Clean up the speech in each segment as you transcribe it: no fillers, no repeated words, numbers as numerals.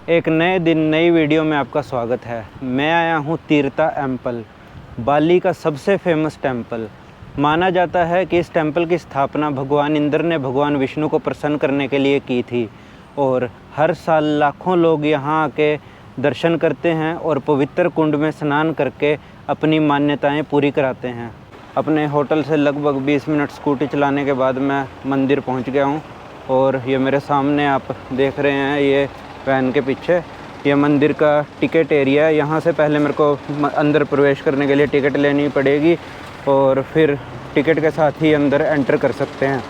एक नए दिन नई वीडियो में आपका स्वागत है। मैं आया हूँ तीर्था एम्पल, बाली का सबसे फेमस टेम्पल। माना जाता है कि इस टेम्पल की स्थापना भगवान इंद्र ने भगवान विष्णु को प्रसन्न करने के लिए की थी और हर साल लाखों लोग यहाँ आके दर्शन करते हैं और पवित्र कुंड में स्नान करके अपनी मान्यताएं पूरी कराते हैं। अपने होटल से लगभग 20 मिनट स्कूटी चलाने के बाद मैं मंदिर पहुँच गया हूँ और ये मेरे सामने आप देख रहे हैं, ये वैन के पीछे ये मंदिर का टिकट एरिया है। यहाँ से पहले मेरे को अंदर प्रवेश करने के लिए टिकट लेनी पड़ेगी और फिर टिकट के साथ ही अंदर एंटर कर सकते हैं।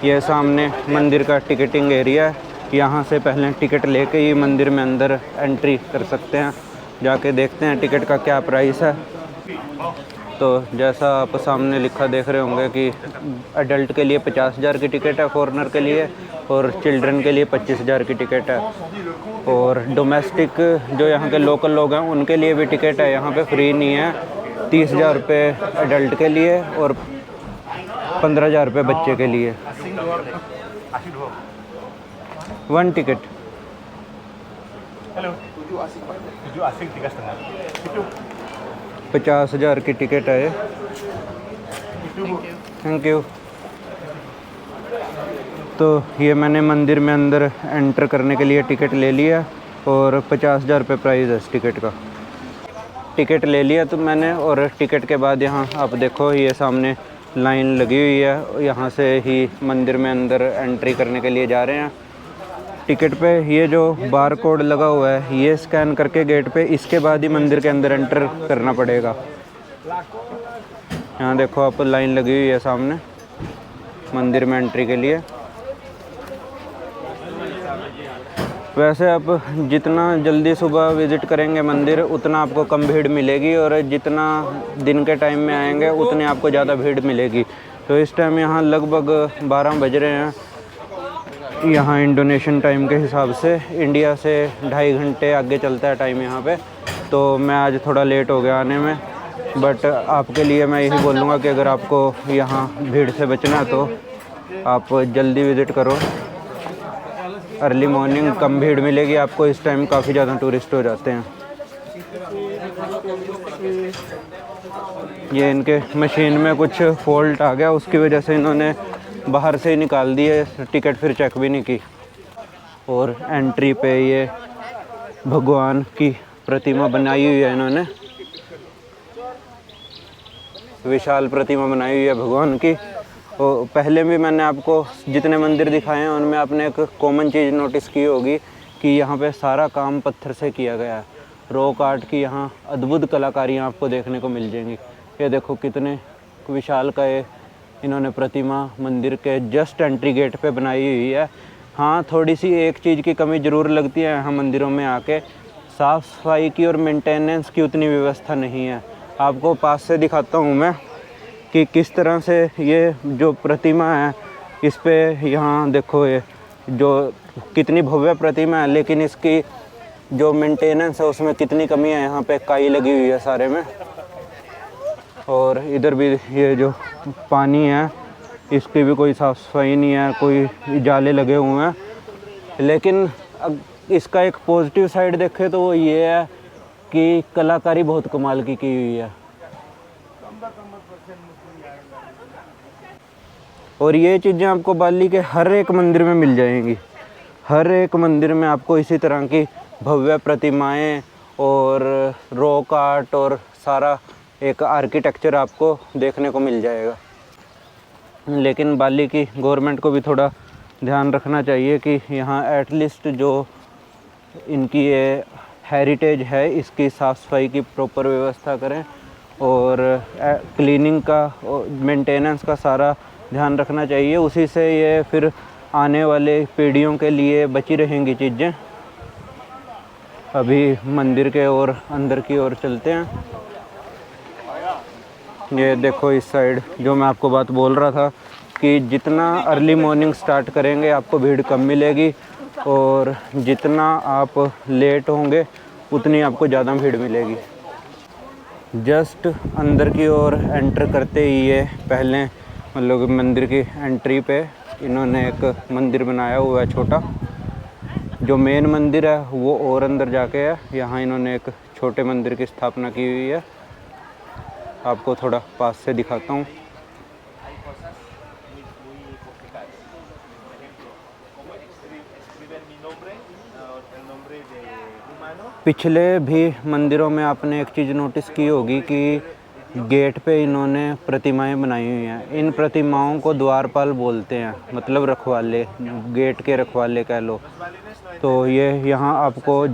ये सामने मंदिर का टिकटिंग एरिया है। यहाँ से पहले टिकट लेके ही मंदिर में अंदर एंट्री कर सकते हैं। जाके देखते हैं टिकट का क्या प्राइस है। तो जैसा आप सामने लिखा देख रहे होंगे कि एडल्ट के लिए 50,000 की टिकट है, फॉरेनर के लिए, और चिल्ड्रन के लिए 25,000 की टिकट है। और डोमेस्टिक जो यहाँ के लोकल लोग हैं उनके लिए भी टिकट है, यहाँ पे फ्री नहीं है। 30,000 रुपये एडल्ट के लिए और 15,000 रुपये बच्चे के लिए। 1 टिकट। 50,000 की टिकट है। Thank you. तो ये मैंने मंदिर में अंदर एंटर करने के लिए टिकट ले लिया और 50,000 रुपये प्राइस है इस टिकट का। टिकट ले लिया तो मैंने, और टिकट के बाद यहाँ आप देखो ये सामने लाइन लगी हुई है। यहाँ से ही मंदिर में अंदर एंट्री करने के लिए जा रहे हैं। टिकट पे ये जो बार कोड लगा हुआ है ये स्कैन करके गेट पे, इसके बाद ही मंदिर के अंदर एंटर करना पड़ेगा। यहाँ देखो आप, लाइन लगी हुई है सामने मंदिर में एंट्री के लिए। वैसे आप जितना जल्दी सुबह विज़िट करेंगे मंदिर उतना आपको कम भीड़ मिलेगी, और जितना दिन के टाइम में आएंगे उतनी आपको ज़्यादा भीड़ मिलेगी। तो इस टाइम यहाँ लगभग 12 बज रहे हैं। यहाँ इंडोनेशियन टाइम के हिसाब से इंडिया से 2.5 घंटे आगे चलता है टाइम यहाँ पे। तो मैं आज थोड़ा लेट हो गया आने में, बट आपके लिए मैं यही बोलूँगा कि अगर आपको यहाँ भीड़ से बचना है तो आप जल्दी विज़िट करो। अर्ली मॉर्निंग कम भीड़ मिलेगी आपको। इस टाइम काफ़ी ज़्यादा टूरिस्ट हो जाते हैं। ये इनके मशीन में कुछ फॉल्ट आ गया, उसकी वजह से इन्होंने बाहर से ही निकाल दिए, टिकट फिर चेक भी नहीं की। और एंट्री पे ये भगवान की प्रतिमा बनाई हुई है इन्होंने, विशाल प्रतिमा बनाई हुई है भगवान की। और पहले भी मैंने आपको जितने मंदिर दिखाए हैं उनमें आपने एक कॉमन चीज़ नोटिस की होगी कि यहाँ पे सारा काम पत्थर से किया गया है। रॉक आर्ट की यहाँ अद्भुत कलाकारियाँ आपको देखने को मिल जाएंगी। ये देखो कितने विशाल का ये इन्होंने प्रतिमा मंदिर के जस्ट एंट्री गेट पे बनाई हुई है। हाँ, थोड़ी सी एक चीज़ की कमी ज़रूर लगती है यहाँ मंदिरों में आके, साफ़ सफाई की और मेंटेनेंस की उतनी व्यवस्था नहीं है। आपको पास से दिखाता हूँ मैं कि किस तरह से ये जो प्रतिमा है इस पे, यहाँ देखो ये जो कितनी भव्य प्रतिमा है, लेकिन इसकी जो मेंटेनेंस है उसमें कितनी कमी है। यहाँ पे काई लगी हुई है सारे में। और इधर भी ये जो पानी है इसकी भी कोई साफ़ सफाई नहीं है, कोई जाले लगे हुए हैं। लेकिन इसका एक पॉजिटिव साइड देखें तो वो ये है कि कलाकारी बहुत कमाल की हुई है। और ये चीज़ें आपको बाली के हर एक मंदिर में मिल जाएंगी। हर एक मंदिर में आपको इसी तरह की भव्य प्रतिमाएं और रॉक आर्ट और सारा एक आर्किटेक्चर आपको देखने को मिल जाएगा। लेकिन बाली की गवर्नमेंट को भी थोड़ा ध्यान रखना चाहिए कि यहाँ एटलीस्ट जो इनकी ये हेरिटेज है इसकी साफ़ सफाई की प्रॉपर व्यवस्था करें, और क्लीनिंग का और मेंटेनेंस का सारा ध्यान रखना चाहिए। उसी से ये फिर आने वाले पीढ़ियों के लिए बची रहेंगी चीज़ें। अभी मंदिर के और अंदर की ओर चलते हैं। ये देखो इस साइड जो मैं आपको बात बोल रहा था कि जितना अर्ली मॉर्निंग स्टार्ट करेंगे आपको भीड़ कम मिलेगी, और जितना आप लेट होंगे उतनी आपको ज़्यादा भीड़ मिलेगी। जस्ट अंदर की ओर एंटर करते ही ये पहले मंदिर की एंट्री पे इन्होंने एक मंदिर बनाया हुआ है छोटा। जो मेन मंदिर है वो और अंदर जाके है। यहाँ इन्होंने एक छोटे मंदिर की स्थापना की हुई है। आपको थोड़ा पास से दिखाता हूँ। पिछले भी मंदिरों में आपने एक चीज़ नोटिस की होगी कि गेट पे इन्होंने प्रतिमाएं बनाई हुई हैं। इन प्रतिमाओं को द्वारपाल बोलते हैं, मतलब रखवाले, गेट के रखवाले कह लो। तो ये यहाँ आपको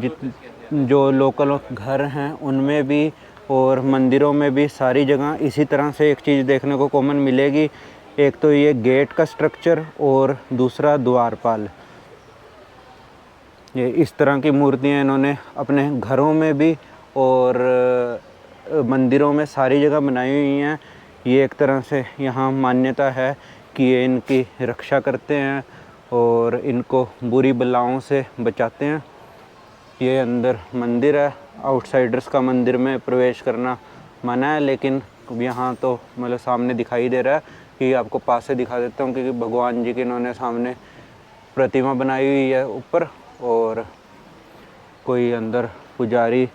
जो लोकल घर हैं उनमें भी और मंदिरों में भी सारी जगह इसी तरह से एक चीज़ देखने को कॉमन मिलेगी। एक तो ये गेट का स्ट्रक्चर और दूसरा द्वारपाल। ये इस तरह की मूर्तियाँ इन्होंने अपने घरों में भी और मंदिरों में सारी जगह बनाई हुई हैं। ये एक तरह से यहाँ मान्यता है कि ये इनकी रक्षा करते हैं और इनको बुरी बलाओं से बचाते हैं। ये अंदर मंदिर है। आउटसाइडर्स का मंदिर में प्रवेश करना मना है, लेकिन यहाँ तो मतलब सामने दिखाई दे रहा है कि आपको पास से दिखा देता हूँ, क्योंकि भगवान जी की इन्होंने सामने प्रतिमा बनाई हुई है ऊपर, और कोई अंदर पुजारी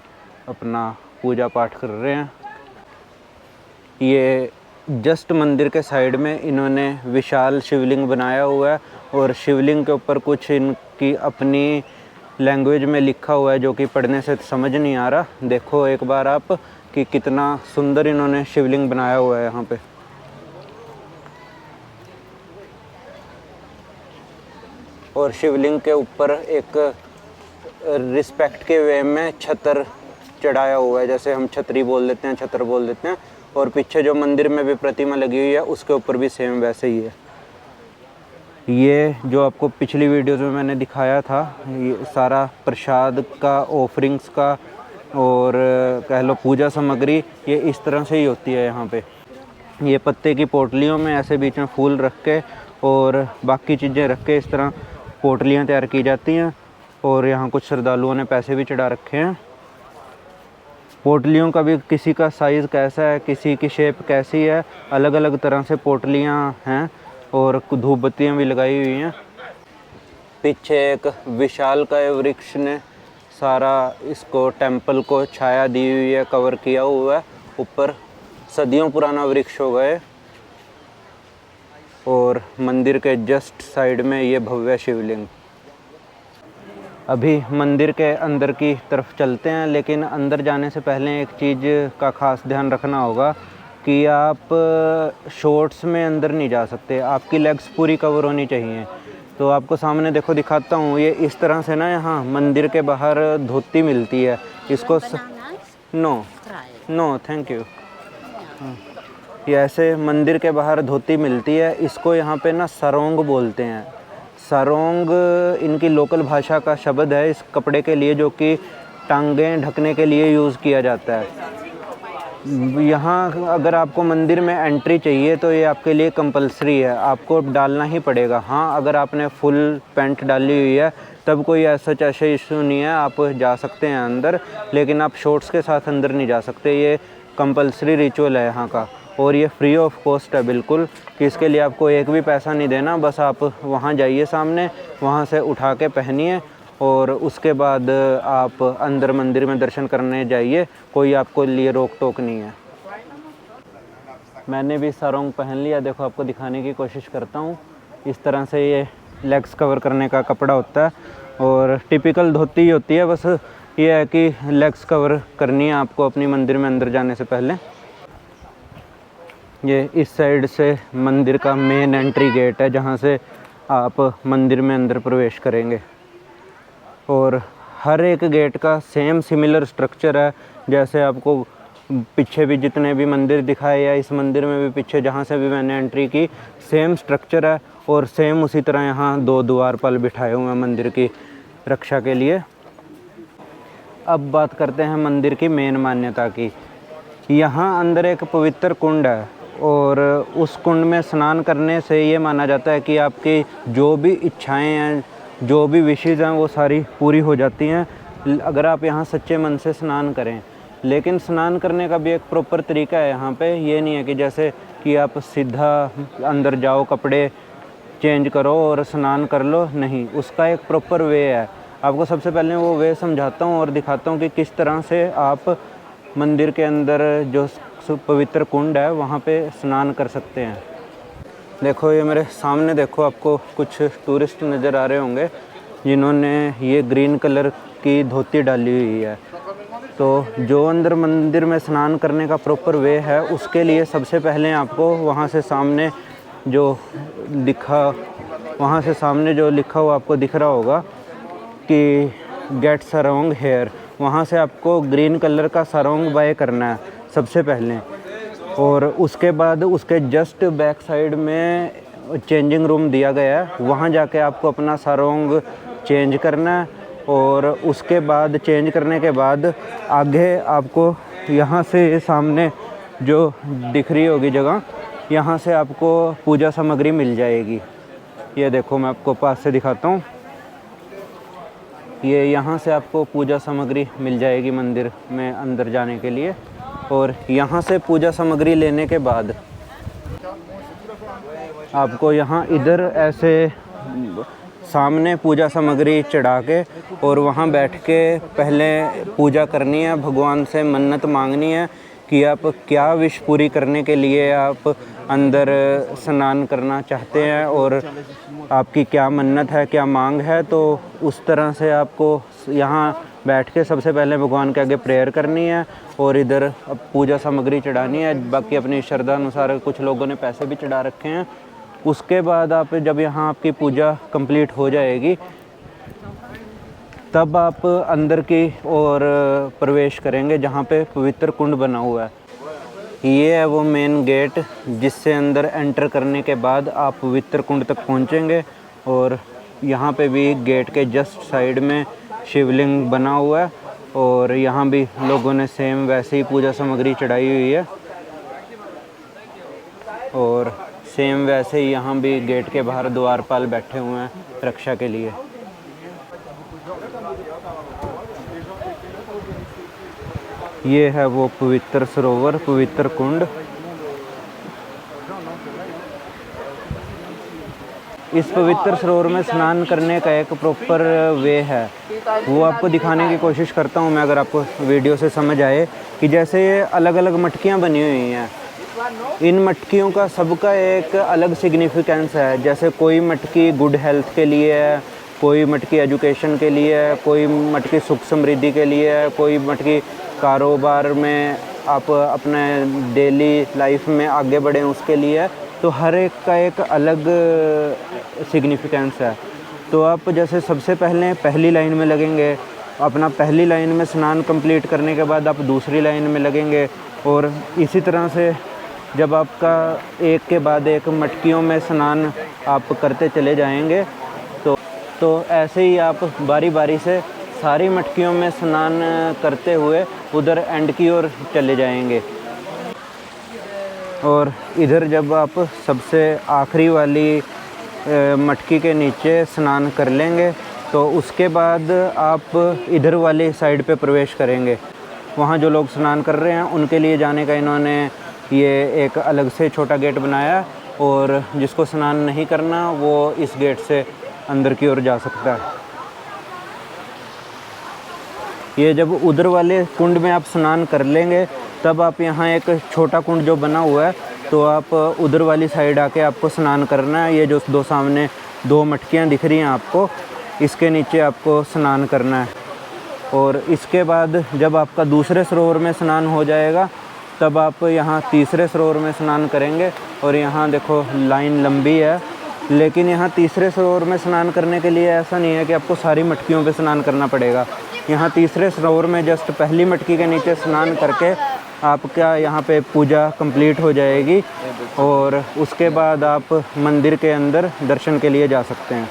अपना पूजा पाठ कर रहे हैं। ये जस्ट मंदिर के साइड में इन्होंने विशाल शिवलिंग बनाया हुआ है और शिवलिंग के ऊपर कुछ इनकी अपनी लैंग्वेज में लिखा हुआ है जो कि पढ़ने से समझ नहीं आ रहा। देखो एक बार आप कि कितना सुंदर इन्होंने शिवलिंग बनाया हुआ है यहाँ पे। और शिवलिंग के ऊपर एक रिस्पेक्ट के वे में छतर चढ़ाया हुआ है, जैसे हम छतरी बोल देते हैं, छतर बोल देते हैं। और पीछे जो मंदिर में भी प्रतिमा लगी हुई है उसके ऊपर भी सेम वैसे ही है। ये जो आपको पिछली वीडियोस में मैंने दिखाया था, ये सारा प्रसाद का, ऑफरिंग्स का और कह लो पूजा सामग्री, ये इस तरह से ही होती है यहाँ पे। ये पत्ते की पोटलियों में ऐसे बीच में फूल रख के और बाकी चीज़ें रख के इस तरह पोटलियाँ तैयार की जाती हैं। और यहाँ कुछ श्रद्धालुओं ने पैसे भी चढ़ा रखे हैं। पोटलियों का भी किसी का साइज़ कैसा है, किसी की शेप कैसी है, अलग अलग तरह से पोटलियाँ हैं और धूप बत्तियाँ भी लगाई हुई हैं। पीछे एक विशाल का वृक्ष ने सारा इसको टेंपल को छाया दी हुई है, कवर किया हुआ है। ऊपर सदियों पुराना वृक्ष हो गए। और मंदिर के जस्ट साइड में ये भव्य शिवलिंग। अभी मंदिर के अंदर की तरफ चलते हैं, लेकिन अंदर जाने से पहले एक चीज़ का ख़ास ध्यान रखना होगा कि आप शॉर्ट्स में अंदर नहीं जा सकते, आपकी लेग्स पूरी कवर होनी चाहिए। तो आपको सामने देखो दिखाता हूँ, ये इस तरह से ना यहाँ मंदिर के बाहर धोती मिलती है। इसको नो थैंक यू। ये ऐसे मंदिर के बाहर धोती मिलती है। इसको यहाँ पे ना सरोंग बोलते हैं। सरोंग इनकी लोकल भाषा का शब्द है इस कपड़े के लिए, जो कि टांगें ढकने के लिए यूज़ किया जाता है। यहाँ अगर आपको मंदिर में एंट्री चाहिए तो ये आपके लिए कंपलसरी है, आपको डालना ही पड़ेगा। हाँ, अगर आपने फुल पैंट डाली हुई है तब कोई ऐसा इशू नहीं है, आप जा सकते हैं अंदर, लेकिन आप शॉर्ट्स के साथ अंदर नहीं जा सकते। ये कंपलसरी रिचुअल है यहाँ का, और ये फ्री ऑफ कॉस्ट है बिल्कुल, कि इसके लिए आपको एक भी पैसा नहीं देना। बस आप वहाँ जाइए सामने, वहाँ से उठा के पहनिए और उसके बाद आप अंदर मंदिर में दर्शन करने जाइए। कोई आपको लिए रोक टोक नहीं है। मैंने भी सरोंग पहन लिया, देखो आपको दिखाने की कोशिश करता हूँ। इस तरह से ये लेग्स कवर करने का कपड़ा होता है और टिपिकल धोती ही होती है। बस ये है कि लेग्स कवर करनी है आपको अपनी मंदिर में अंदर जाने से पहले। ये इस साइड से मंदिर का मेन एंट्री गेट है, जहाँ से आप मंदिर में अंदर प्रवेश करेंगे। और हर एक गेट का सेम सिमिलर स्ट्रक्चर है, जैसे आपको पीछे भी जितने भी मंदिर दिखाए या इस मंदिर में भी पीछे जहाँ से भी मैंने एंट्री की, सेम स्ट्रक्चर है। और सेम उसी तरह यहाँ 2 द्वारपाल बिठाए हुए हैं मंदिर की रक्षा के लिए। अब बात करते हैं मंदिर की मेन मान्यता की। यहाँ अंदर एक पवित्र कुंड है और उस कुंड में स्नान करने से ये माना जाता है कि आपकी जो भी इच्छाएं हैं, जो भी विशेज़ हैं, वो सारी पूरी हो जाती हैं अगर आप यहाँ सच्चे मन से स्नान करें। लेकिन स्नान करने का भी एक प्रॉपर तरीका है यहाँ पे। ये नहीं है कि जैसे कि आप सीधा अंदर जाओ, कपड़े चेंज करो और स्नान कर लो, नहीं, उसका एक प्रॉपर वे है। आपको सबसे पहले वो वे समझाता हूँ और दिखाता हूँ कि किस तरह से आप मंदिर के अंदर जो पवित्र कुंड है वहाँ पे स्नान कर सकते हैं। देखो ये मेरे सामने देखो, आपको कुछ टूरिस्ट नज़र आ रहे होंगे जिन्होंने ये ग्रीन कलर की धोती डाली हुई है। तो जो अंदर मंदिर में स्नान करने का प्रॉपर वे है, उसके लिए सबसे पहले आपको वहाँ से सामने जो लिखा हुआ आपको दिख रहा होगा कि गेट सरोंग हेयर, वहाँ से आपको ग्रीन कलर का सरोंग बाय करना है सबसे पहले। और उसके बाद उसके जस्ट बैक साइड में चेंजिंग रूम दिया गया है, वहाँ जाके आपको अपना सरोंग चेंज करना है। और उसके बाद चेंज करने के बाद आगे आपको यहाँ से सामने जो दिख रही होगी जगह, यहाँ से आपको पूजा सामग्री मिल जाएगी। ये देखो मैं आपको पास से दिखाता हूँ, ये यहाँ से आपको पूजा सामग्री मिल जाएगी मंदिर में अंदर जाने के लिए। और यहाँ से पूजा सामग्री लेने के बाद आपको यहाँ इधर ऐसे सामने पूजा सामग्री चढ़ा के और वहाँ बैठ के पहले पूजा करनी है, भगवान से मन्नत मांगनी है कि आप क्या विश पूरी करने के लिए आप अंदर स्नान करना चाहते हैं और आपकी क्या मन्नत है, क्या मांग है। तो उस तरह से आपको यहाँ बैठ के सबसे पहले भगवान के आगे प्रेयर करनी है और इधर पूजा सामग्री चढ़ानी है। बाकी अपनी श्रद्धा अनुसार कुछ लोगों ने पैसे भी चढ़ा रखे हैं। उसके बाद आप जब यहाँ आपकी पूजा कंप्लीट हो जाएगी तब आप अंदर की ओर प्रवेश करेंगे जहाँ पे पवित्र कुंड बना हुआ है। ये है वो मेन गेट जिससे अंदर एंटर करने के बाद आप पवित्र कुंड तक पहुँचेंगे। और यहाँ पे भी गेट के जस्ट साइड में शिवलिंग बना हुआ है और यहाँ भी लोगों ने सेम वैसे ही पूजा सामग्री चढ़ाई हुई है। और सेम वैसे ही यहाँ भी गेट के बाहर द्वारपाल बैठे हुए हैं रक्षा के लिए। ये है वो पवित्र सरोवर, पवित्र कुंड। इस पवित्र सरोवर में स्नान करने का एक प्रॉपर वे है, वो आपको दिखाने की कोशिश करता हूँ मैं, अगर आपको वीडियो से समझ आए। कि जैसे ये अलग अलग मटकियाँ बनी हुई हैं, इन मटकियों का सबका एक अलग सिग्निफिकेंस है। जैसे कोई मटकी गुड हेल्थ के लिए है, कोई मटकी एजुकेशन के लिए है, कोई मटकी सुख समृद्धि के लिए है, कोई मटकी कारोबार में आप अपने डेली लाइफ में आगे बढ़ें उसके लिए है। तो हर एक का एक अलग सिग्निफिकेंस है। तो आप जैसे सबसे पहले पहली लाइन में लगेंगे, अपना पहली लाइन में स्नान कंप्लीट करने के बाद आप दूसरी लाइन में लगेंगे। और इसी तरह से जब आपका एक के बाद एक मटकियों में स्नान आप करते चले जाएंगे तो ऐसे ही आप बारी बारी से सारी मटकियों में स्नान करते हुए उधर एंड की ओर चले जाएंगे। और इधर जब आप सबसे आखिरी वाली मटकी के नीचे स्नान कर लेंगे तो उसके बाद आप इधर वाली साइड पे प्रवेश करेंगे। वहाँ जो लोग स्नान कर रहे हैं उनके लिए जाने का इन्होंने ये एक अलग से छोटा गेट बनाया, और जिसको स्नान नहीं करना वो इस गेट से अंदर की ओर जा सकता है। ये जब उधर वाले कुंड में आप स्नान कर लेंगे तब आप यहाँ एक छोटा कुंड जो बना हुआ है तो आप उधर वाली साइड आके आपको स्नान करना है। ये जो दो सामने दो मटकियाँ दिख रही हैं आपको, इसके नीचे आपको स्नान करना है। और इसके बाद जब आपका दूसरे सरोवर में स्नान हो जाएगा तब आप यहाँ तीसरे सरोवर में स्नान करेंगे। और यहाँ देखो लाइन लंबी है, लेकिन यहाँ तीसरे सरोवर में स्नान करने के लिए ऐसा नहीं है कि आपको सारी मटकियों पे स्नान करना पड़ेगा। यहाँ तीसरे सरोवर में जस्ट पहली मटकी के नीचे स्नान करके आपका यहाँ पे पूजा कंप्लीट हो जाएगी और उसके बाद आप मंदिर के अंदर दर्शन के लिए जा सकते हैं।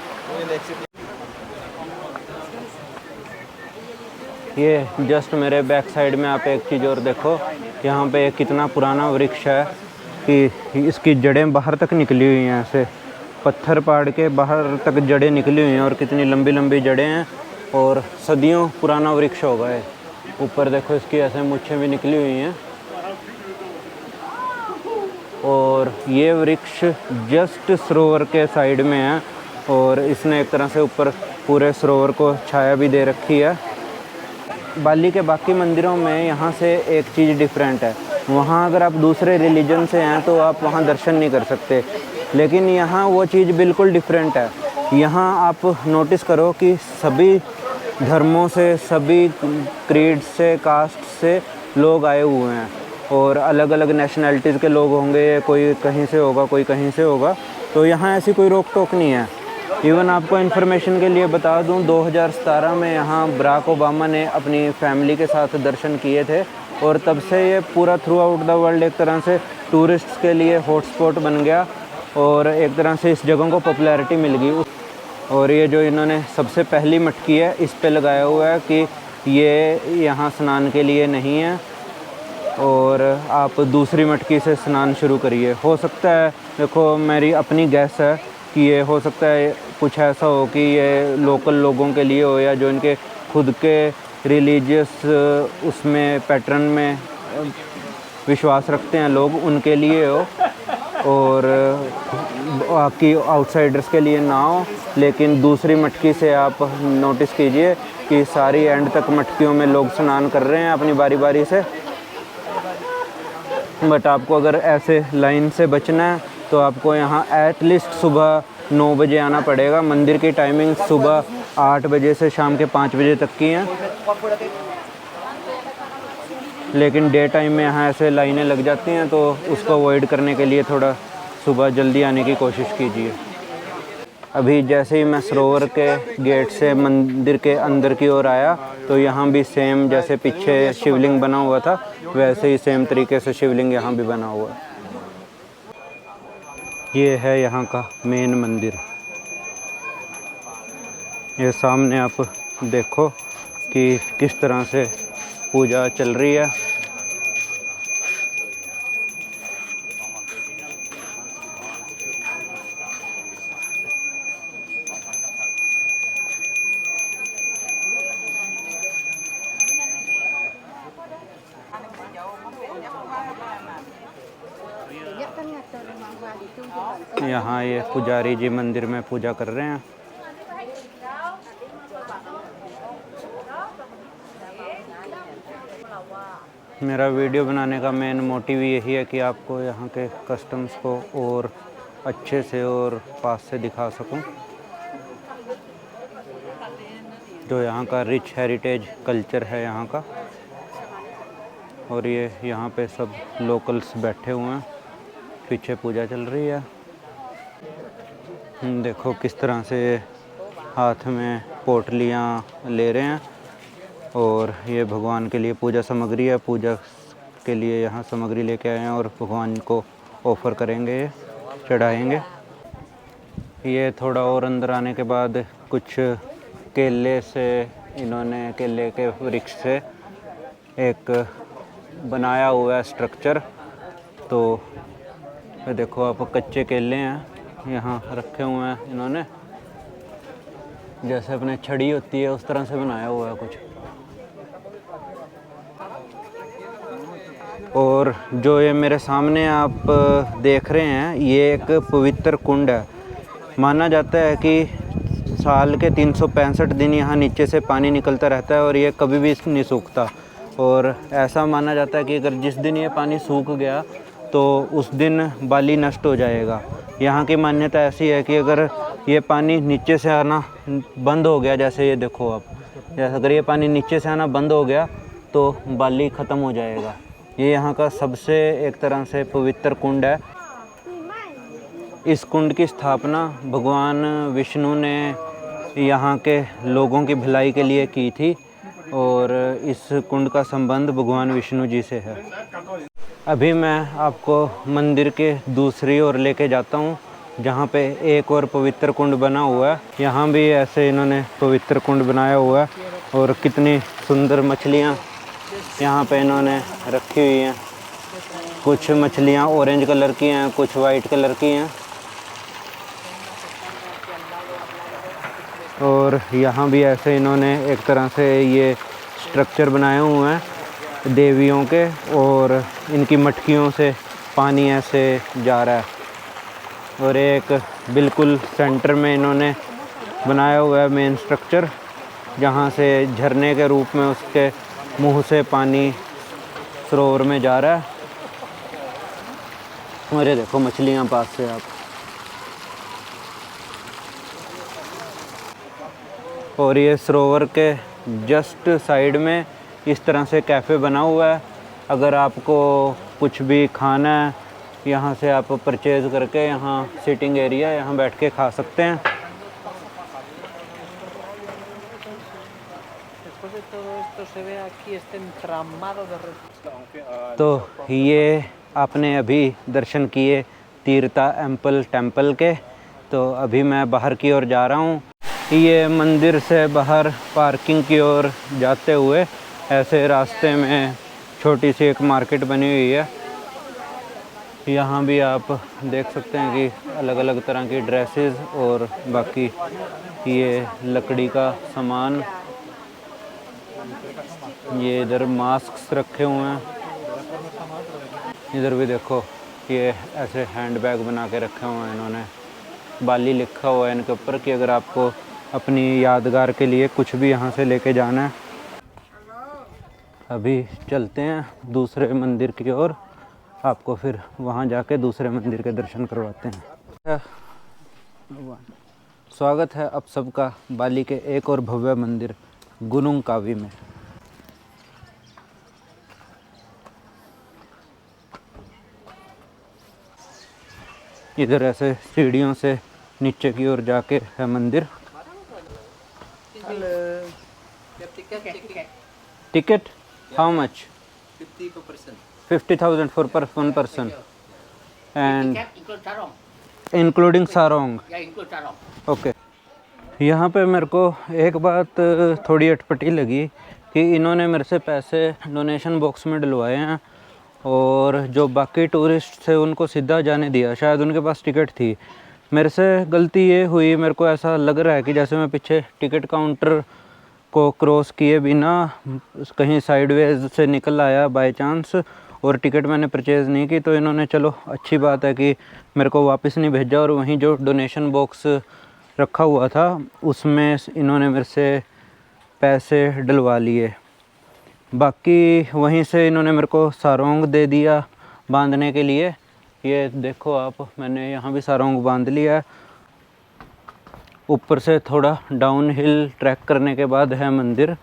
ये जस्ट मेरे बैक साइड में आप एक चीज़ और देखो, यहाँ पे कितना पुराना वृक्ष है कि इसकी जड़ें बाहर तक निकली हुई हैं। ऐसे पत्थर पाड़ के बाहर तक जड़ें निकली हुई हैं और कितनी लंबी लंबी जड़ें हैं और सदियों पुराना वृक्ष होगा ये। ऊपर देखो इसकी ऐसे मूछें भी निकली हुई हैं। और ये वृक्ष जस्ट सरोवर के साइड में है और इसने एक तरह से ऊपर पूरे सरोवर को छाया भी दे रखी है। बाली के बाकी मंदिरों में यहाँ से एक चीज़ डिफरेंट है, वहाँ अगर आप दूसरे रिलीजन से हैं तो आप वहाँ दर्शन नहीं कर सकते, लेकिन यहाँ वो चीज़ बिल्कुल डिफरेंट है। यहाँ आप नोटिस करो कि सभी धर्मों से, सभी क्रीड से, कास्ट से लोग आए हुए हैं और अलग अलग नेशनैलिटीज़ के लोग होंगे, कोई कहीं से होगा, कोई कहीं से होगा। तो यहाँ ऐसी कोई रोक टोक नहीं है। इवन आपको इन्फॉर्मेशन के लिए बता दूं, 2017 में यहाँ बराक ओबामा ने अपनी फैमिली के साथ दर्शन किए थे और तब से ये पूरा थ्रू आउट द वर्ल्ड एक तरह से टूरिस्ट्स के लिए हॉटस्पॉट बन गया और एक तरह से इस जगह को पॉपुलैरिटी मिल गई। और ये जो इन्होंने सबसे पहली मटकी है, इस पे लगाया हुआ है कि ये यहाँ स्नान के लिए नहीं है और आप दूसरी मटकी से स्नान शुरू करिए। हो सकता है, देखो मेरी अपनी गैस है कि ये हो सकता है कुछ ऐसा हो कि ये लोकल लोगों के लिए हो या जो इनके खुद के रिलीजियस उसमें पैटर्न में विश्वास रखते हैं लोग, उनके लिए हो और आपकी आउटसाइडर्स के लिए ना हो। लेकिन दूसरी मटकी से आप नोटिस कीजिए कि सारी एंड तक मटकियों में लोग स्नान कर रहे हैं अपनी बारी बारी से। बट आपको अगर ऐसे लाइन से बचना है तो आपको यहाँ एटलीस्ट सुबह 9 बजे आना पड़ेगा। मंदिर की टाइमिंग सुबह 8 बजे से शाम के 5 बजे तक की हैं, लेकिन डे टाइम में यहाँ ऐसे लाइनें लग जाती हैं, तो उसको अवॉइड करने के लिए थोड़ा सुबह जल्दी आने की कोशिश कीजिए। अभी जैसे ही मैं सरोवर के गेट से मंदिर के अंदर की ओर आया तो यहाँ भी सेम जैसे पीछे शिवलिंग बना हुआ था, वैसे ही सेम तरीके से शिवलिंग यहाँ भी बना हुआ है। ये है यहाँ का मेन मंदिर। ये सामने आप देखो कि किस तरह से पूजा चल रही है। यहाँ ये पुजारी जी मंदिर में पूजा कर रहे हैं। मेरा वीडियो बनाने का मेन मोटिव यही है कि आपको यहाँ के कस्टम्स को और अच्छे से और पास से दिखा सकूं, जो यहाँ का रिच हेरिटेज कल्चर है यहाँ का। और ये यहाँ पे सब लोकल्स बैठे हुए हैं, पीछे पूजा चल रही है। देखो किस तरह से हाथ में पोटलियाँ ले रहे हैं और ये भगवान के लिए पूजा सामग्री है। पूजा के लिए यहाँ सामग्री लेके आए हैं और भगवान को ऑफ़र करेंगे, चढ़ाएंगे। ये थोड़ा और अंदर आने के बाद कुछ केले से, इन्होंने केले के वृक्ष से एक बनाया हुआ है स्ट्रक्चर। तो ये देखो आप, कच्चे केले हैं यहाँ रखे हुए हैं इन्होंने, जैसे अपने छड़ी होती है उस तरह से बनाया हुआ है कुछ। और जो ये मेरे सामने आप देख रहे हैं, ये एक पवित्र कुंड है। माना जाता है कि साल के 365 दिन यहाँ नीचे से पानी निकलता रहता है और ये कभी भी नहीं सूखता। और ऐसा माना जाता है कि अगर जिस दिन ये पानी सूख गया तो उस दिन बाली नष्ट हो जाएगा। यहाँ की मान्यता ऐसी है कि अगर ये पानी नीचे से आना बंद हो गया, जैसे ये देखो आप, जैसे अगर ये पानी नीचे से आना बंद हो गया तो बाली ख़त्म हो जाएगा। ये यहाँ का सबसे एक तरह से पवित्र कुंड है। इस कुंड की स्थापना भगवान विष्णु ने यहाँ के लोगों की भलाई के लिए की थी और इस कुंड का संबंध भगवान विष्णु जी से है। अभी मैं आपको मंदिर के दूसरी ओर लेके जाता हूँ, जहाँ पे एक और पवित्र कुंड बना हुआ है। यहाँ भी ऐसे इन्होंने पवित्र कुंड बनाया हुआ है और कितनी सुंदर मछलियाँ यहाँ पे इन्होंने रखी हुई हैं। कुछ मछलियाँ ऑरेंज कलर की हैं, कुछ वाइट कलर की हैं। और यहाँ भी ऐसे इन्होंने एक तरह से ये स्ट्रक्चर बनाए हुए हैं देवियों के, और इनकी मटकियों से पानी ऐसे जा रहा है। और एक बिल्कुल सेंटर में इन्होंने बनाया हुआ है मेन स्ट्रक्चर, जहाँ से झरने के रूप में उसके मुंह से पानी सरोवर में जा रहा है। और ये देखो मछलियाँ पास से आप, और ये सरोवर के जस्ट साइड में इस तरह से कैफ़े बना हुआ है। अगर आपको कुछ भी खाना है, यहाँ से आप परचेज़ करके, यहाँ सिटिंग एरिया, यहाँ बैठ के खा सकते हैं। तो ये आपने अभी दर्शन किए तीर्था एम्पल टेम्पल के। तो अभी मैं बाहर की ओर जा रहा हूँ। ये मंदिर से बाहर पार्किंग की ओर जाते हुए ऐसे रास्ते में छोटी सी एक मार्केट बनी हुई है। यहाँ भी आप देख सकते हैं कि अलग अलग तरह की ड्रेसेस और बाकी ये लकड़ी का सामान। ये इधर मास्क रखे हुए हैं। इधर भी देखो, ये ऐसे हैंडबैग बना के रखे हुए हैं इन्होंने। बाली लिखा हुआ है इनके ऊपर कि अगर आपको अपनी यादगार के लिए कुछ भी यहाँ से लेके जाना है। अभी चलते हैं दूसरे मंदिर की ओर, आपको फिर वहाँ जाके दूसरे मंदिर के दर्शन करवाते हैं। स्वागत है आप सबका बाली के एक और भव्य मंदिर गुनुंग कावी में। इधर ऐसे सीढ़ियों से नीचे की ओर जाके है मंदिर। Ticket how much? 50,000 for one person and including sarong. Okay. यहाँ पे मेरे को एक बात थोड़ी अटपटी लगी कि इन्होंने मेरे से पैसे डोनेशन बॉक्स में डलवाए हैं और जो बाकी टूरिस्ट थे उनको सीधा जाने दिया। शायद उनके पास टिकट थी। मेरे से गलती ये हुई, मेरे को ऐसा लग रहा है कि जैसे मैं पीछे टिकट काउंटर को क्रॉस किए बिना कहीं साइडवेज से निकल आया बाय चांस और टिकट मैंने परचेज़ नहीं की। तो इन्होंने, चलो अच्छी बात है कि मेरे को वापस नहीं भेजा और वहीं जो डोनेशन बॉक्स रखा हुआ था उसमें इन्होंने मेरे से पैसे डलवा लिए। बाकी वहीं से इन्होंने मेरे को सारोंग दे दिया बांधने के लिए। ये देखो आप, मैंने यहाँ भी सारोंग बांध लिया है। ऊपर से थोड़ा डाउन हिल ट्रैक करने के बाद है मंदिर।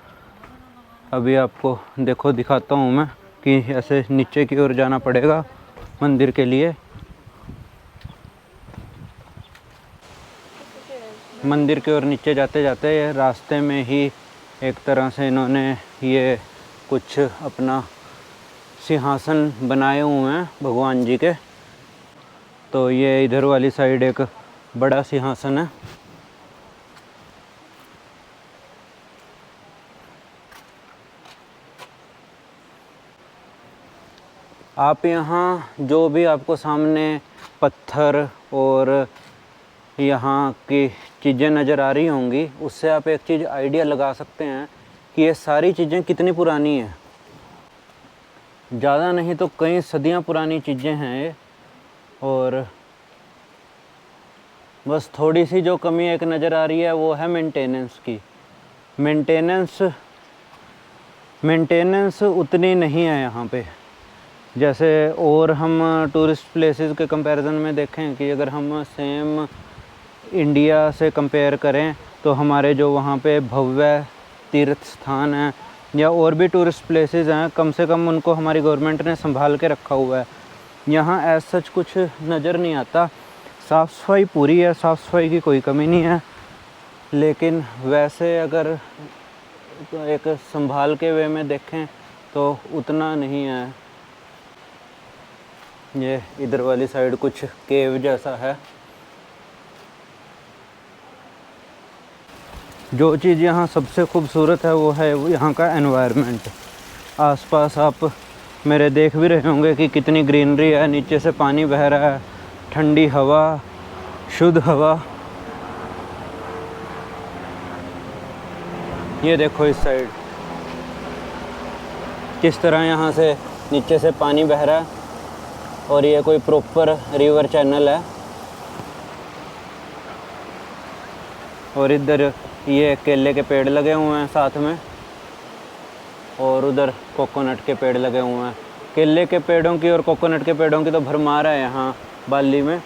अभी आपको देखो दिखाता हूँ मैं कि ऐसे नीचे की ओर जाना पड़ेगा मंदिर के लिए। मंदिर की ओर नीचे जाते जाते रास्ते में ही एक तरह से इन्होंने ये कुछ अपना सिंहासन बनाए हुए हैं भगवान जी के। तो ये इधर वाली साइड एक बड़ा सिंहासन है। आप यहाँ जो भी आपको सामने पत्थर और यहाँ की चीज़ें नज़र आ रही होंगी, उससे आप एक चीज़ आइडिया लगा सकते हैं कि ये सारी चीज़ें कितनी पुरानी हैं। ज़्यादा नहीं तो कई सदियाँ पुरानी चीज़ें हैं ये। और बस थोड़ी सी जो कमी एक नज़र आ रही है वो है मेंटेनेंस की। मेंटेनेंस उतनी नहीं है यहाँ पे। जैसे और हम टूरिस्ट प्लेसेस के कंपैरिजन में देखें कि अगर हम सेम इंडिया से कंपेयर करें तो हमारे जो वहाँ पे भव्य तीर्थ स्थान हैं या और भी टूरिस्ट प्लेसेस हैं, कम से कम उनको हमारी गवर्नमेंट ने संभाल के रखा हुआ है। यहाँ एज सच कुछ नज़र नहीं आता। साफ़ सफाई पूरी है, साफ़ सफाई की कोई कमी नहीं है, लेकिन वैसे अगर एक संभाल के वे में देखें तो उतना नहीं है। ये इधर वाली साइड कुछ केव जैसा है। जो चीज़ यहाँ सबसे खूबसूरत है वो है यहाँ का एनवायरनमेंट। आसपास आप मेरे देख भी रहे होंगे कि कितनी ग्रीनरी है। नीचे से पानी बह रहा है, ठंडी हवा, शुद्ध हवा। ये देखो इस साइड किस तरह यहाँ से नीचे से पानी बह रहा है और ये कोई प्रॉपर रिवर चैनल है। और इधर ये केले के पेड़ लगे हुए हैं साथ में, और उधर कोकोनट के पेड़ लगे हुए हैं। केले के पेड़ों की और कोकोनट के पेड़ों की तो भरमार है यहाँ बाली में।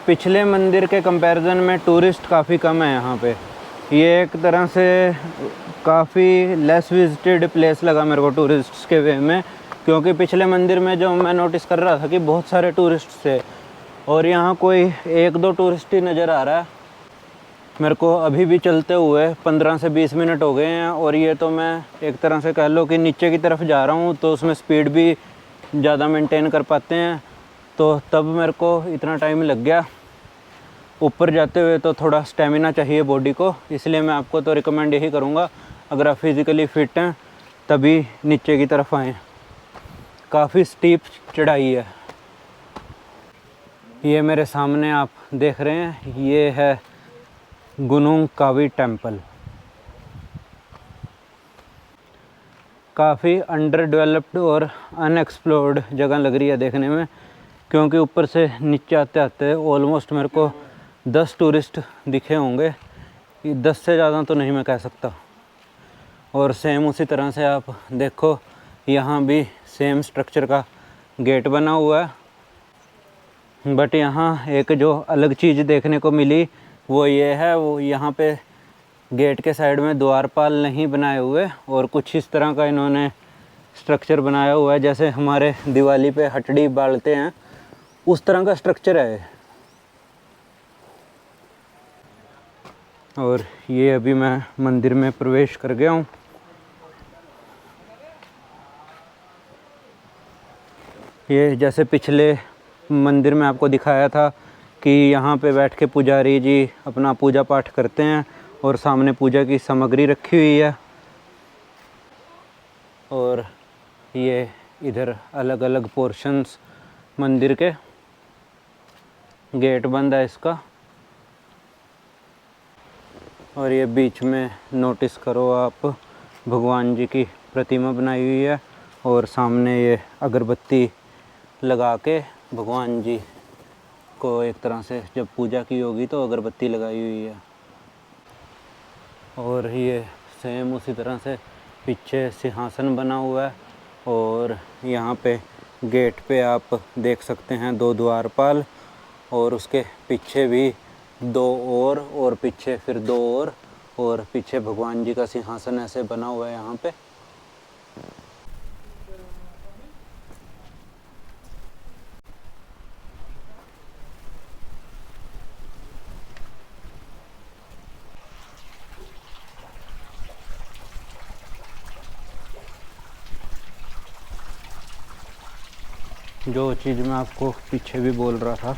पिछले मंदिर के कंपैरिजन में टूरिस्ट काफ़ी कम है यहाँ पे। ये एक तरह से काफ़ी लेस विजिटेड प्लेस लगा मेरे को टूरिस्ट्स के वे में, क्योंकि पिछले मंदिर में जो मैं नोटिस कर रहा था कि बहुत सारे टूरिस्ट थे, और यहाँ कोई 1-2 टूरिस्ट ही नज़र आ रहा है मेरे को। अभी भी चलते हुए 15 से 20 मिनट हो गए हैं, और ये तो मैं एक तरह से कह लो कि नीचे की तरफ जा रहा हूँ, तो उसमें स्पीड भी ज़्यादा मेंटेन कर पाते हैं, तो तब मेरे को इतना टाइम लग गया। ऊपर जाते हुए तो थोड़ा स्टेमिना चाहिए बॉडी को, इसलिए मैं आपको तो रिकमेंड यही करूँगा, अगर आप फिज़िकली फ़िट हैं तभी नीचे की तरफ आएँ। काफ़ी स्टीप चढ़ाई है। ये मेरे सामने आप देख रहे हैं, ये है गुनुंग कावी टेम्पल। काफ़ी अंडर डेवलप्ड और अनएक्सप्लोर्ड जगह लग रही है देखने में, क्योंकि ऊपर से नीचे आते आते ऑलमोस्ट मेरे को 10 टूरिस्ट दिखे होंगे। 10 से ज़्यादा तो नहीं मैं कह सकता। और सेम उसी तरह से आप देखो, यहाँ भी सेम स्ट्रक्चर का गेट बना हुआ है, बट यहाँ एक जो अलग चीज़ देखने को मिली वो ये है, वो यहाँ पे गेट के साइड में द्वारपाल नहीं बनाए हुए, और कुछ इस तरह का इन्होंने स्ट्रक्चर बनाया हुआ है, जैसे हमारे दिवाली पे हटड़ी बालते हैं उस तरह का स्ट्रक्चर है। और ये अभी मैं मंदिर में प्रवेश कर गया हूँ। ये जैसे पिछले मंदिर में आपको दिखाया था कि यहाँ पे बैठ के पुजारी जी अपना पूजा पाठ करते हैं, और सामने पूजा की सामग्री रखी हुई है। और ये इधर अलग अलग पोर्शंस मंदिर के, गेट बंद है इसका। और ये बीच में नोटिस करो आप, भगवान जी की प्रतिमा बनाई हुई है, और सामने ये अगरबत्ती लगा के भगवान जी को एक तरह से जब पूजा की होगी तो अगरबत्ती लगाई हुई है। और ये सेम उसी तरह से पीछे सिंहासन बना हुआ है, और यहाँ पे गेट पे आप देख सकते हैं 2 द्वारपाल, और उसके पीछे भी 2 और पीछे फिर 2 और पीछे भगवान जी का सिंहासन ऐसे बना हुआ है यहाँ पे। जो चीज़ मैं आपको पीछे भी बोल रहा था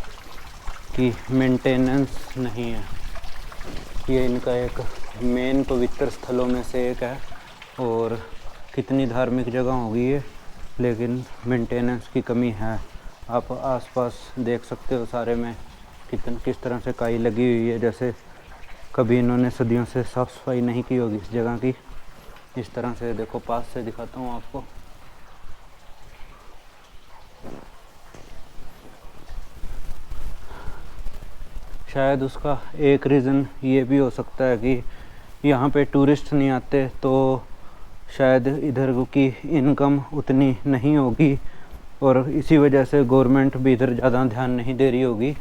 कि मेंटेनेंस नहीं है, ये इनका एक मेन पवित्र स्थलों में से एक है, और कितनी धार्मिक जगह होगी ये, लेकिन मेंटेनेंस की कमी है। आप आसपास देख सकते हो सारे में किस तरह से काई लगी हुई है, जैसे कभी इन्होंने सदियों से साफ़ सफाई नहीं की होगी इस जगह की। इस तरह से देखो, पास से दिखाता हूँ आपको। शायद उसका एक रीज़न ये भी हो सकता है कि यहाँ पे टूरिस्ट नहीं आते, तो शायद इधर की इनकम उतनी नहीं होगी, और इसी वजह से गवर्नमेंट भी इधर ज़्यादा ध्यान नहीं दे रही होगी।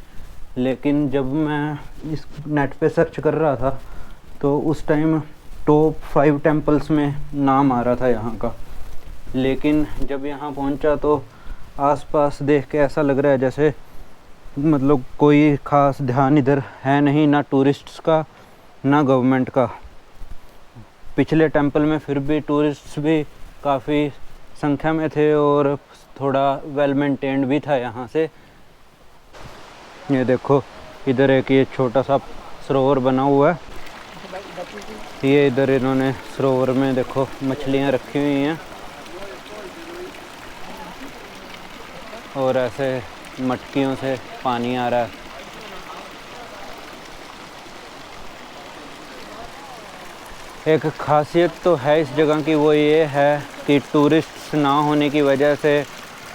लेकिन जब मैं इस नेट पे सर्च कर रहा था तो उस टाइम टॉप 5 टेम्पल्स में नाम आ रहा था यहाँ का, लेकिन जब यहाँ पहुँचा तो आसपास देख के ऐसा लग रहा है जैसे मतलब कोई ख़ास ध्यान इधर है नहीं, ना टूरिस्ट्स का ना गवर्नमेंट का। पिछले टेंपल में फिर भी टूरिस्ट्स भी काफ़ी संख्या में थे और थोड़ा वेल मेंटेन्ड भी था यहाँ से। ये देखो इधर एक ये छोटा सा सरोवर बना हुआ है, ये इधर इन्होंने सरोवर में देखो मछलियाँ रखी हुई हैं और ऐसे मटकियों से पानी आ रहा है। एक खासियत तो है इस जगह की, वो ये है कि टूरिस्ट्स ना होने की वजह से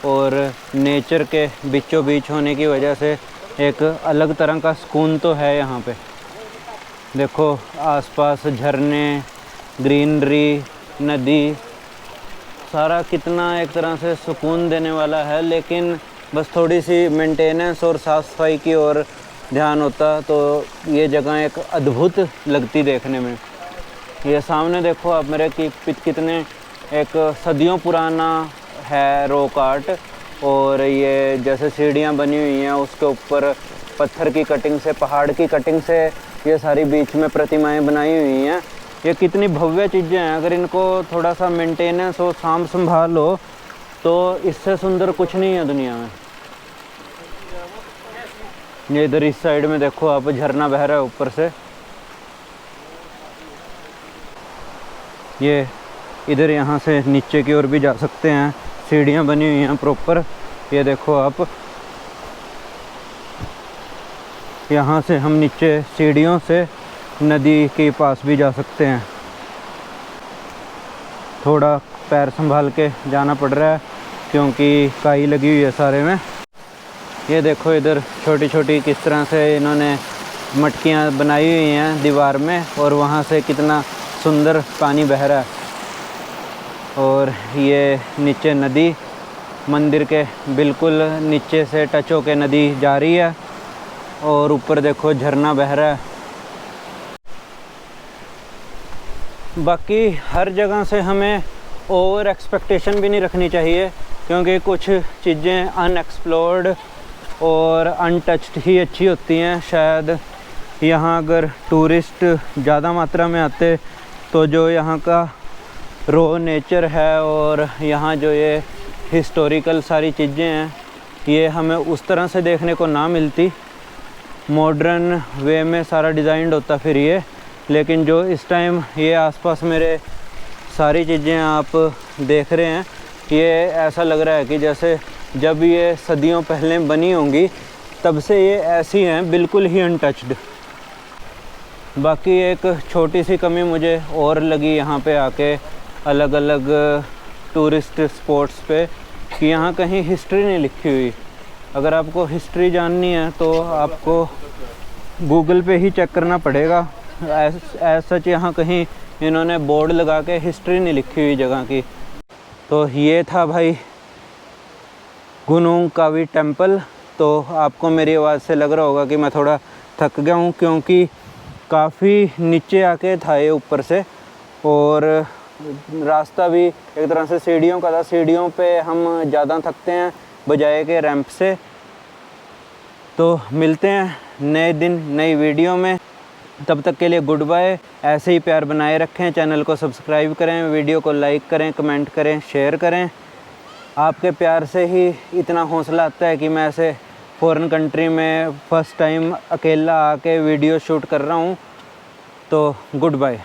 और नेचर के बीचों बीच होने की वजह से एक अलग तरह का सुकून तो है यहाँ पे। देखो आसपास झरने, ग्रीनरी, नदी, सारा कितना एक तरह से सुकून देने वाला है। लेकिन बस थोड़ी सी मेंटेनेंस और साफ़ सफाई की ओर ध्यान होता तो ये जगह एक अद्भुत लगती देखने में। ये सामने देखो आप मेरे कि कितने एक सदियों पुराना है रॉक आर्ट, और ये जैसे सीढ़ियाँ बनी हुई हैं उसके ऊपर पत्थर की कटिंग से, पहाड़ की कटिंग से ये सारी बीच में प्रतिमाएं बनाई हुई हैं। ये कितनी भव्य चीज़ें हैं, अगर इनको थोड़ा सा मेंटेनेंस हो, साम संभाल हो तो इससे सुंदर कुछ नहीं है दुनिया में। ये इधर इस साइड में देखो आप झरना बह रहा है ऊपर से। ये इधर यहाँ से नीचे की ओर भी जा सकते हैं, सीढ़ियाँ बनी हुई हैं प्रॉपर। ये देखो आप, यहाँ से हम नीचे सीढ़ियों से नदी के पास भी जा सकते हैं। थोड़ा पैर संभाल के जाना पड़ रहा है क्योंकि काई लगी हुई है सारे में। ये देखो इधर छोटी छोटी किस तरह से इन्होंने मटकियाँ बनाई हुई हैं दीवार में, और वहाँ से कितना सुंदर पानी बह रहा है। और ये नीचे नदी, मंदिर के बिल्कुल नीचे से टच होके नदी जा रही है, और ऊपर देखो झरना बह रहा है। बाकी हर जगह से हमें ओवर एक्सपेक्टेशन भी नहीं रखनी चाहिए, क्योंकि कुछ चीज़ें अनएक्सप्लोर्ड और अनटच्ड ही अच्छी होती हैं। शायद यहाँ अगर टूरिस्ट ज़्यादा मात्रा में आते तो जो यहाँ का रॉ नेचर है और यहाँ जो ये हिस्टोरिकल सारी चीज़ें हैं ये हमें उस तरह से देखने को ना मिलती। मॉडर्न वे में सारा डिज़ाइंड होता फिर ये, लेकिन जो इस टाइम ये आसपास मेरे सारी चीज़ें आप देख रहे हैं, ये ऐसा लग रहा है कि जैसे जब ये सदियों पहले बनी होंगी तब से ये ऐसी हैं, बिल्कुल ही अनटच्ड। बाकी एक छोटी सी कमी मुझे और लगी यहाँ पे आके अलग अलग टूरिस्ट स्पॉट्स पे, कि यहाँ कहीं हिस्ट्री नहीं लिखी हुई। अगर आपको हिस्ट्री जाननी है तो आपको गूगल पे ही चेक करना पड़ेगा। एज सच यहाँ कहीं इन्होंने बोर्ड लगा के हिस्ट्री नहीं लिखी हुई जगह की। तो ये था भाई गुनूंग कावी टेम्पल। तो आपको मेरी आवाज़ से लग रहा होगा कि मैं थोड़ा थक गया हूँ, क्योंकि काफ़ी नीचे आके था ये ऊपर से, और रास्ता भी एक तरह से सीढ़ियों का था। सीढ़ियों पे हम ज़्यादा थकते हैं बजाय के रैंप से। तो मिलते हैं नए दिन नई वीडियो में, तब तक के लिए गुड बाय। ऐसे ही प्यार बनाए रखें, चैनल को सब्सक्राइब करें, वीडियो को लाइक करें, कमेंट करें, शेयर करें। आपके प्यार से ही इतना हौसला आता है कि मैं ऐसे फॉरेन कंट्री में फ़र्स्ट टाइम अकेला आके वीडियो शूट कर रहा हूँ। तो गुड बाय।